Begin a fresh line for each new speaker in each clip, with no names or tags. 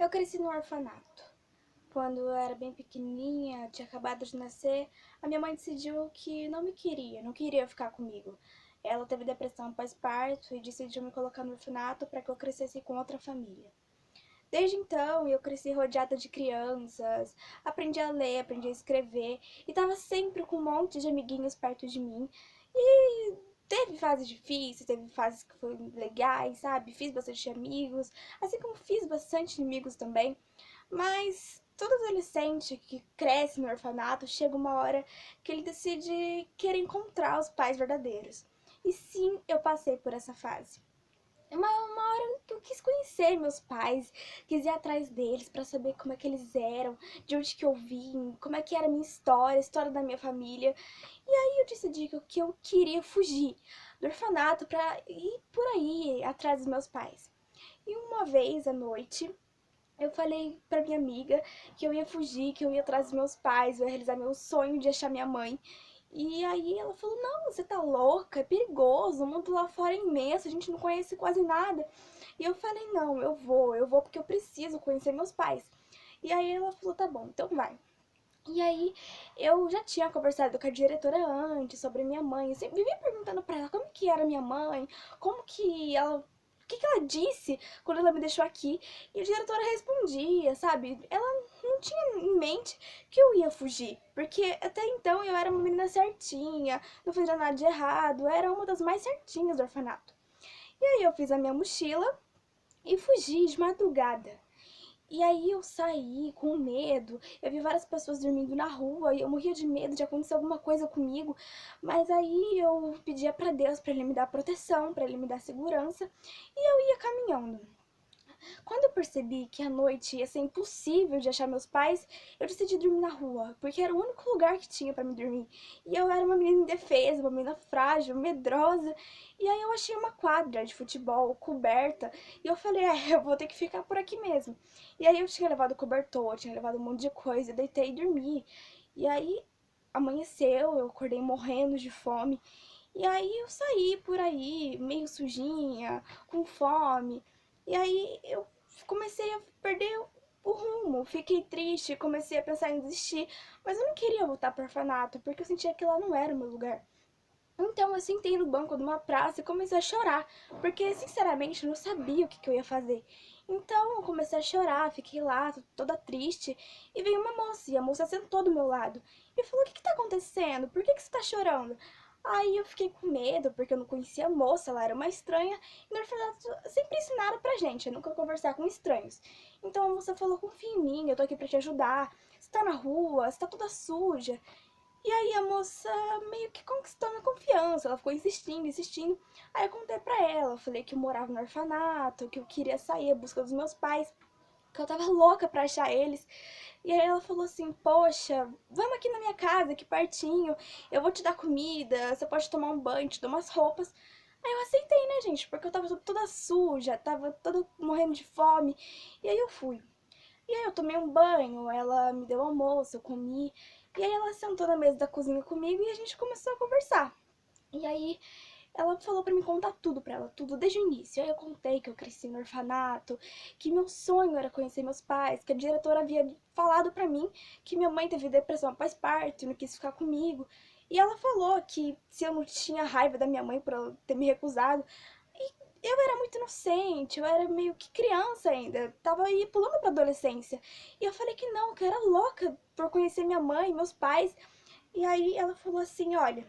Eu cresci no orfanato. Quando eu era bem pequenininha, tinha acabado de nascer, a minha mãe decidiu que não me queria, não queria ficar comigo. Ela teve depressão pós-parto e decidiu me colocar no orfanato para que eu crescesse com outra família. Desde então, eu cresci rodeada de crianças, aprendi a ler, aprendi a escrever e estava sempre com um monte de amiguinhos perto de mim. E teve fases difíceis, teve fases que foram legais, sabe? Fiz bastante amigos, assim como fiz bastante inimigos também. Mas todo adolescente que cresce no orfanato chega uma hora que ele decide querer encontrar os pais verdadeiros. E sim, eu passei por essa fase. Uma hora que eu quis conhecer meus pais, quis ir atrás deles pra saber como é que eles eram, de onde que eu vim, como é que era a minha história, a história da minha família. E aí eu decidi que eu queria fugir do orfanato pra ir por aí atrás dos meus pais. E uma vez à noite, eu falei pra minha amiga que eu ia fugir, que eu ia atrás dos meus pais, eu ia realizar meu sonho de achar minha mãe. E aí ela falou: Não, você tá louca, é perigoso, o mundo lá fora é imenso, a gente não conhece quase nada. E eu falei: Não, eu vou porque eu preciso conhecer meus pais. E aí ela falou: Tá bom, então vai. E aí eu já tinha conversado com a diretora antes sobre minha mãe. Eu sempre vivia perguntando pra ela como que era minha mãe, como que ela. O que ela disse quando ela me deixou aqui? E a diretora respondia, sabe? Ela não tinha em mente que eu ia fugir. Porque até então eu era uma menina certinha, não fazia nada de errado, era uma das mais certinhas do orfanato. E aí eu fiz a minha mochila e fugi de madrugada. E aí eu saí com medo, eu vi várias pessoas dormindo na rua e eu morria de medo de acontecer alguma coisa comigo, mas aí eu pedia pra Deus pra ele me dar proteção, pra ele me dar segurança, e eu ia caminhando. Quando eu percebi que à noite ia ser impossível de achar meus pais, eu decidi dormir na rua, porque era o único lugar que tinha pra me dormir. E eu era uma menina indefesa, uma menina frágil, medrosa. E aí eu achei uma quadra de futebol coberta e eu falei, eu vou ter que ficar por aqui mesmo. E aí eu tinha levado cobertor, tinha levado um monte de coisa, deitei e dormi. E aí amanheceu, eu acordei morrendo de fome. E aí eu saí por aí, meio sujinha, com fome. E aí eu comecei a perder o rumo, fiquei triste, comecei a pensar em desistir, mas eu não queria voltar para o orfanato, porque eu sentia que lá não era o meu lugar. Então eu sentei no banco de uma praça e comecei a chorar, porque sinceramente eu não sabia o que eu ia fazer. Então eu comecei a chorar, fiquei lá toda triste, e veio uma moça, e a moça sentou do meu lado, e falou: O que tá acontecendo? Por que você tá chorando? Aí eu fiquei com medo, porque eu não conhecia a moça, ela era uma estranha, e no orfanato sempre ensinaram pra gente a nunca conversar com estranhos. Então a moça falou: Confia em mim, eu tô aqui pra te ajudar. Você tá na rua, você tá toda suja. E aí a moça meio que conquistou minha confiança, ela ficou insistindo, insistindo. Aí eu contei pra ela, eu falei que eu morava no orfanato, que eu queria sair à busca dos meus pais, que eu tava louca pra achar eles. E aí ela falou assim, poxa, vamos aqui na minha casa, aqui pertinho, eu vou te dar comida, você pode tomar um banho, te dou umas roupas. Aí eu aceitei, né, gente, porque eu tava toda suja, tava toda morrendo de fome. E aí eu fui. E aí eu tomei um banho, ela me deu almoço, eu comi. E aí ela sentou na mesa da cozinha comigo e a gente começou a conversar. E aí ela falou pra me contar tudo pra ela, tudo desde o início. Aí eu contei que eu cresci no orfanato, que meu sonho era conhecer meus pais, que a diretora havia falado pra mim que minha mãe teve depressão pós-parto e não quis ficar comigo. E ela falou que se eu não tinha raiva da minha mãe por ela ter me recusado, eu era muito inocente, eu era meio que criança ainda, tava aí pulando pra adolescência. E eu falei que não, que eu era louca por conhecer minha mãe, meus pais. E aí ela falou assim, olha,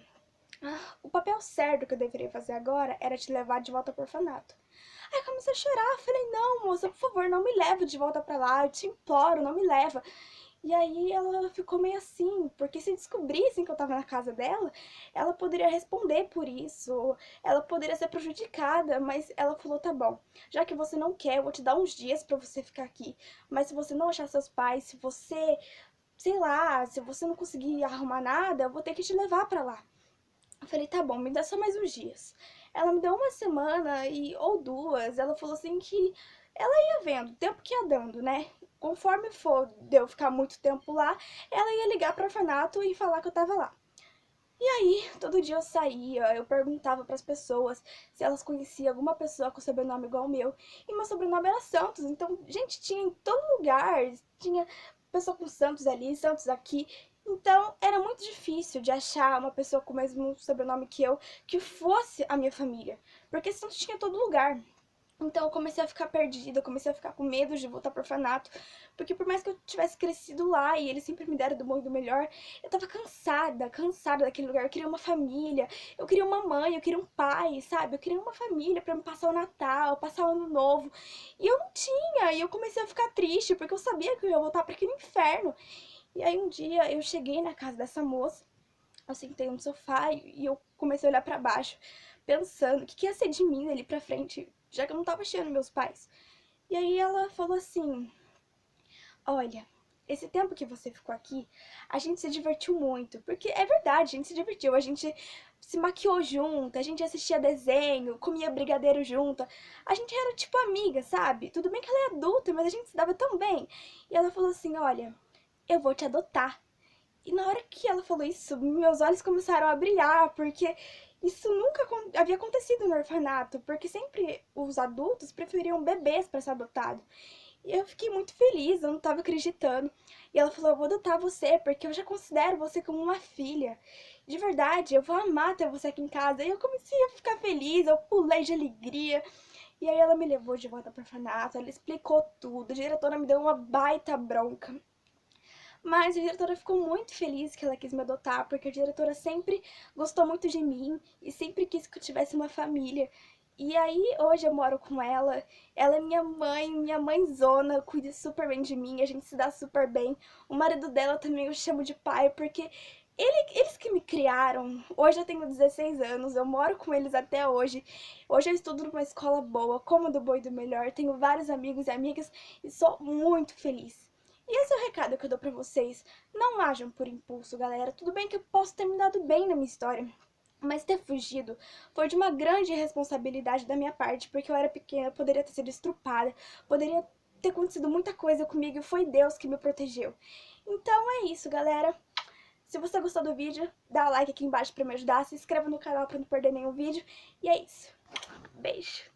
o papel certo que eu deveria fazer agora era te levar de volta pro orfanato. Aí eu comecei a chorar, falei, não, moça, por favor, não me leva de volta pra lá, eu te imploro, não me leva. E aí ela ficou meio assim, porque se descobrissem que eu tava na casa dela, ela poderia responder por isso, ela poderia ser prejudicada, mas ela falou, tá bom, já que você não quer, eu vou te dar uns dias pra você ficar aqui, mas se você não achar seus pais, se você, sei lá, se você não conseguir arrumar nada, eu vou ter que te levar pra lá. Eu falei, tá bom, me dá só mais uns dias. Ela me deu uma semana ou duas. Ela falou assim que ela ia vendo, o tempo que ia dando, né? Conforme for de eu ficar muito tempo lá, ela ia ligar pro orfanato e falar que eu tava lá. E aí, todo dia eu saía, eu perguntava pras pessoas se elas conheciam alguma pessoa com sobrenome igual ao meu. E meu sobrenome era Santos, então, gente, tinha em todo lugar. Tinha pessoa com Santos ali, Santos aqui. Então, era muito difícil de achar uma pessoa com o mesmo sobrenome que eu, que fosse a minha família. Porque Santos tinha em todo lugar. Então eu comecei a ficar perdida, eu comecei a ficar com medo de voltar pro orfanato, porque por mais que eu tivesse crescido lá e eles sempre me deram do bom e do melhor, eu tava cansada, cansada daquele lugar. Eu queria uma família, eu queria uma mãe, eu queria um pai, sabe? Eu queria uma família pra me passar o Natal, passar o Ano Novo. E eu não tinha, e eu comecei a ficar triste, porque eu sabia que eu ia voltar pra aquele inferno. E aí um dia eu cheguei na casa dessa moça, eu sentei no sofá e eu comecei a olhar pra baixo, pensando o que ia ser de mim ali pra frente, já que eu não tava achando meus pais. E aí ela falou assim: olha, esse tempo que você ficou aqui, a gente se divertiu muito. Porque é verdade, a gente se divertiu. A gente se maquiou junto, a gente assistia desenho, comia brigadeiro junto. A gente era tipo amiga, sabe? Tudo bem que ela é adulta, mas a gente se dava tão bem. E ela falou assim: olha, eu vou te adotar. E na hora que ela falou isso, meus olhos começaram a brilhar, porque isso nunca havia acontecido no orfanato, porque sempre os adultos preferiam bebês para ser adotado. E eu fiquei muito feliz, eu não tava acreditando. E ela falou: eu vou adotar você, porque eu já considero você como uma filha. De verdade, eu vou amar ter você aqui em casa. E eu comecei a ficar feliz, eu pulei de alegria. E aí ela me levou de volta pro orfanato, ela explicou tudo, a diretora me deu uma baita bronca. Mas a diretora ficou muito feliz que ela quis me adotar, porque a diretora sempre gostou muito de mim e sempre quis que eu tivesse uma família. E aí, hoje eu moro com ela é minha mãezona, cuida super bem de mim, a gente se dá super bem. O marido dela também eu chamo de pai, porque eles que me criaram. Hoje eu tenho 16 anos, eu moro com eles até hoje. Hoje eu estudo numa escola boa, como do bom e do melhor, tenho vários amigos e amigas e sou muito feliz. E esse é o recado que eu dou pra vocês. Não ajam por impulso, galera. Tudo bem que eu posso ter me dado bem na minha história, mas ter fugido foi de uma grande responsabilidade da minha parte, porque eu era pequena, poderia ter sido estrupada, poderia ter acontecido muita coisa comigo e foi Deus que me protegeu. Então é isso, galera. Se você gostou do vídeo, dá like aqui embaixo pra me ajudar, se inscreva no canal pra não perder nenhum vídeo. E é isso. Beijo!